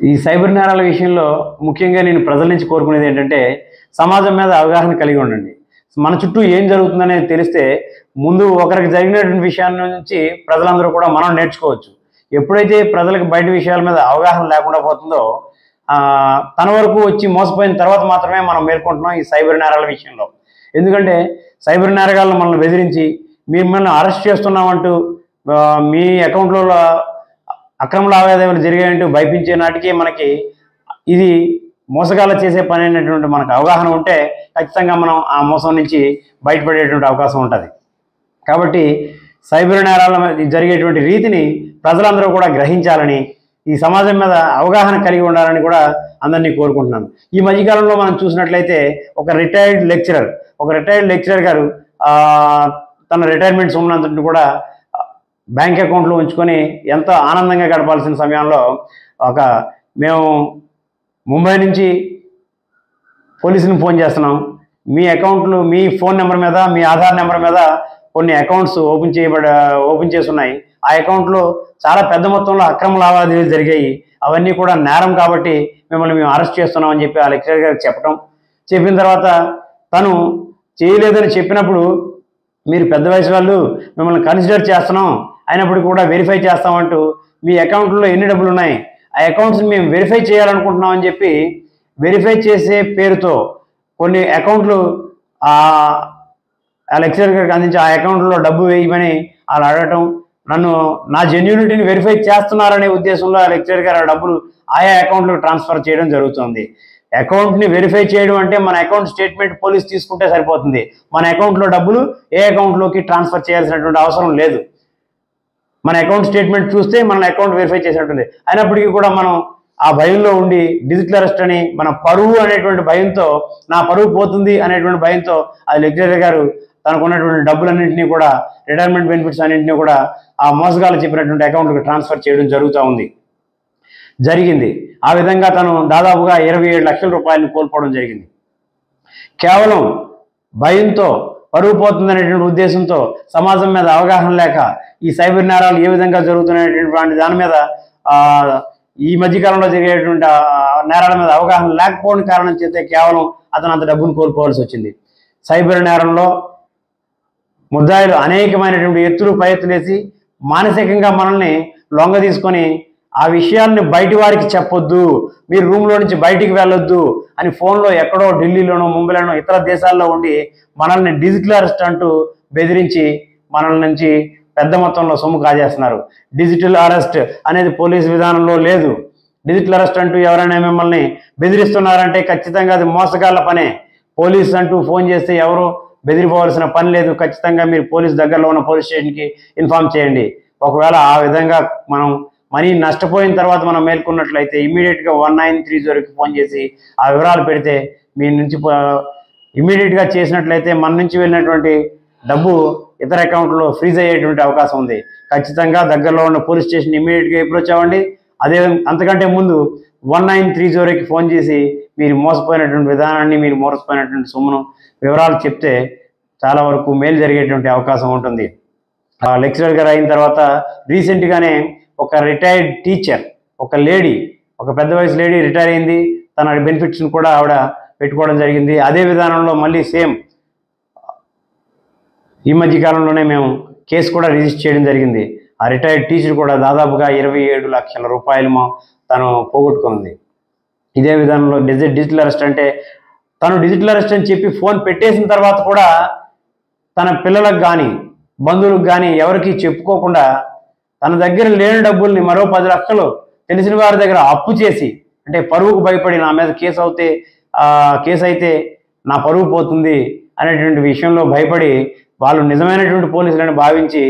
ఈ సైబర్ నేరాల విషయంలో ముఖ్యంగా నేను ప్రజల నుంచి కోరుకునేది ఏంటంటే సమాజం మీద అవగాహన కలిగి ఉండండి. మన చుట్టూ ఏం జరుగుతుందనేది తెలిస్తే ముందు ఒకరికి జరిగినటువంటి విషయాల నుంచి ప్రజలందరూ కూడా మనం నేర్చుకోవచ్చు. ఎప్పుడైతే ప్రజలకు బయట విషయాల మీద అవగాహన లేకుండా పోతుందో తన వరకు వచ్చి మోసపోయిన తర్వాత మాత్రమే మనం మేల్కొంటున్నాం ఈ సైబర్ నేరాల విషయంలో. ఎందుకంటే సైబర్ నేరగాళ్ళను మనల్ని బెదిరించి మిమ్మల్ని అరెస్ట్ చేస్తున్నామంటూ మీ అకౌంట్లో అక్రమ లావాదేవీలు జరిగాయంటూ భయపించే నాటికి మనకి ఇది మోసగాళ్ళ చేసే పని అనేటువంటి మనకు అవగాహన ఉంటే ఖచ్చితంగా మనం ఆ మోసం నుంచి బయటపడేటువంటి అవకాశం ఉంటుంది. కాబట్టి సైబర్ నేరాల జరిగేటువంటి రీతిని ప్రజలందరూ కూడా గ్రహించాలని, ఈ సమాజం మీద అవగాహన కలిగి ఉండాలని కూడా అందరినీ కోరుకుంటున్నాను. ఈ మధ్యకాలంలో మనం చూసినట్లయితే ఒక రిటైర్డ్ లెక్చరర్ గారు తన రిటైర్మెంట్ సొమ్మునంతటిని కూడా బ్యాంక్ అకౌంట్లో ఉంచుకొని ఎంతో ఆనందంగా గడపాల్సిన సమయంలో మేము ముంబై నుంచి పోలీసుని ఫోన్ చేస్తున్నాం, మీ అకౌంట్లు మీ ఫోన్ నెంబర్ మీద మీ ఆధార్ నెంబర్ మీద కొన్ని అకౌంట్స్ ఓపెన్ చేసి ఉన్నాయి, ఆ అకౌంట్లో చాలా పెద్ద మొత్తంలో అక్రమ లావాదేవీలు జరిగాయి, అవన్నీ కూడా నేరం కాబట్టి మిమ్మల్ని మేము అరెస్ట్ చేస్తున్నాం అని చెప్పి ఆ లెక్చరర్ గారికి చెప్పిన తర్వాత తను చేయలేదని చెప్పినప్పుడు మీరు పెద్ద వయసు వాళ్ళు మిమ్మల్ని కన్సిడర్ చేస్తున్నాం అయినప్పుడు కూడా వెరిఫై చేస్తామంటూ మీ అకౌంట్లో ఎన్ని డబ్బులు ఉన్నాయి ఆ అకౌంట్స్ని మేము వెరిఫై చేయాలనుకుంటున్నాం అని చెప్పి వెరిఫై చేసే పేరుతో కొన్ని అకౌంట్లు ఆ లెక్చరర్ గారికి అందించి ఆ అకౌంట్లో డబ్బు వేయమని వాళ్ళు అడగటం, నన్ను నా జెన్యూనిటీని వెరిఫై చేస్తున్నారనే ఉద్దేశంలో ఆ లెక్చరర్ గారు ఆ డబ్బులు ఆయా అకౌంట్లకు ట్రాన్స్ఫర్ చేయడం జరుగుతుంది. అకౌంట్ని వెరిఫై చేయడం అంటే మన అకౌంట్ స్టేట్మెంట్ పోలీస్ తీసుకుంటే సరిపోతుంది, మన అకౌంట్లో డబ్బులు ఏ అకౌంట్లోకి ట్రాన్స్ఫర్ చేయాల్సినటువంటి అవసరం లేదు. మన అకౌంట్ స్టేట్మెంట్ చూస్తే మన అకౌంట్ వెరిఫై చేసినట్టుంది. అయినప్పటికీ కూడా మనం ఆ భయంలో ఉండి డిజిటల్ అరెస్ట్ అని మన పరువు అనేటువంటి భయంతో, నా పరువు పోతుంది అనేటువంటి భయంతో ఆ లెక్చరర్ గారు తనకున్నటువంటి డబ్బులన్నింటినీ కూడా రిటైర్మెంట్ బెనిఫిట్స్ అన్నింటినీ కూడా ఆ మోసగాళ్ళు చెప్పినటువంటి అకౌంట్కి ట్రాన్స్ఫర్ చేయడం జరిగింది. ఆ విధంగా తను దాదాపుగా 27 లక్షల రూపాయలను కోల్పోవడం జరిగింది. కేవలం భయంతో, పరువు పోతుందనేటువంటి ఉద్దేశంతో, సమాజం మీద అవగాహన లేక ఈ సైబర్ నేరాలు ఏ విధంగా జరుగుతున్నటువంటి దాని మీద ఈ మధ్యకాలంలో జరిగేటువంటి నేరాల మీద అవగాహన లేకపోవడం కారణం చేతే కేవలం అతను అంత డబ్బును కోల్పోవాల్సి వచ్చింది. సైబర్ నేరంలో ముద్దాయిలు అనేకమైనటువంటి ఎత్తులు పై ఎత్తులేసి మానసికంగా మనల్ని లొంగ తీసుకొని ఆ విషయాన్ని బయటి వారికి చెప్పొద్దు, మీరు రూమ్లో నుంచి బయటికి వెళ్ళొద్దు అని ఫోన్లో ఎక్కడో ఢిల్లీలోనో ముంబైలోనో ఇతర దేశాల్లో ఉండి మనల్ని డిజిటల్ అరెస్ట్ అంటూ బెదిరించి మనల నుంచి పెద్ద మొత్తంలో సొమ్ము కాజేస్తున్నారు. డిజిటల్ అరెస్ట్ అనేది పోలీసు విధానంలో లేదు. డిజిటల్ అరెస్ట్ అంటూ ఎవరైనా మిమ్మల్ని బెదిరిస్తున్నారంటే ఖచ్చితంగా అది మోసగాళ్ళ పనే. పోలీసు అంటూ ఫోన్ చేస్తే ఎవరు బెదిరిపోవాల్సిన పని లేదు. ఖచ్చితంగా మీరు పోలీసు దగ్గరలో ఉన్న పోలీస్ స్టేషన్కి ఇన్ఫామ్ చేయండి. ఒకవేళ ఆ విధంగా మనం మనీ నష్టపోయిన తర్వాత మనం మేల్కొన్నట్లయితే ఇమీడియట్గా 1930కి ఫోన్ చేసి ఆ వివరాలు పెడితే మీ నుంచి ఇమీడియట్గా చేసినట్లయితే మన నుంచి వెళ్ళినటువంటి డబ్బు ఇతర అకౌంట్లో ఫ్రీజ్ అయ్యేటువంటి అవకాశం ఉంది. ఖచ్చితంగా దగ్గరలో ఉన్న పోలీస్ స్టేషన్ ఇమీడియట్గా అప్రోచ్ అవ్వండి. అంతకంటే ముందు 1930కి ఫోన్ చేసి మీరు మోసపోయినటువంటి విధానాన్ని, మీరు మోసపోయినటువంటి సొమ్మును వివరాలు చెప్తే చాలా వరకు మేలు జరిగేటువంటి అవకాశం ఉంటుంది. లెక్చరర్ గారు అయిన తర్వాత రీసెంట్గానే ఒక రిటైర్డ్ టీచర్, ఒక పెద్ద వయసు లేడీ రిటైర్ అయింది. తన బెనిఫిట్స్ని కూడా ఆవిడ పెట్టుకోవడం జరిగింది. అదే విధానంలో మళ్ళీ సేమ్ ఈ మధ్య కాలంలోనే మేము కేసు కూడా రిజిస్టర్ చేయడం జరిగింది. ఆ రిటైర్డ్ టీచర్ కూడా దాదాపుగా 27 లక్షల రూపాయలు తను పోగొట్టుకుంది. ఇదే విధానంలో డిజిటల్ అరెస్ట్ అంటే తను డిజిటల్ అరెస్ట్ అని చెప్పి ఫోన్ పెట్టేసిన తర్వాత కూడా తన పిల్లలకు కానీ బంధువులకు కానీ ఎవరికి చెప్పుకోకుండా తన దగ్గర లేని డబ్బుల్ని మరో 10 లక్షలు తెలిసిన వారి దగ్గర అప్పు చేసి, అంటే పరువుకు భయపడి నా మీద కేసు అయితే నా పరువు పోతుంది అనేటువంటి విషయంలో భయపడి వాళ్ళు నిజమైనటువంటి పోలీసులను భావించి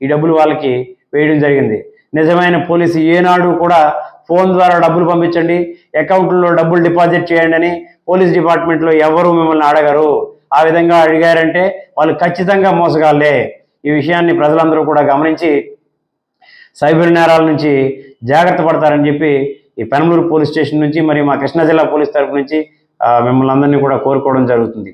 ఈ డబ్బులు వాళ్ళకి వేయడం జరిగింది. నిజమైన పోలీసు ఏనాడు కూడా ఫోన్ ద్వారా డబ్బులు పంపించండి, అకౌంట్లో డబ్బులు డిపాజిట్ చేయండి అని పోలీస్ డిపార్ట్మెంట్లో ఎవరు మిమ్మల్ని అడగరు. ఆ విధంగా అడిగారంటే వాళ్ళు ఖచ్చితంగా మోసగాళ్ళే. ఈ విషయాన్ని ప్రజలందరూ కూడా గమనించి సైబర్ నేరాల నుంచి జాగ్రత్త పడతారని చెప్పి ఈ పెనమలూరు పోలీస్ స్టేషన్ నుంచి మరియు మా కృష్ణా జిల్లా పోలీస్ తరఫు నుంచి మిమ్మల్ని అందరినీ కూడా కోరుకోవడం జరుగుతుంది.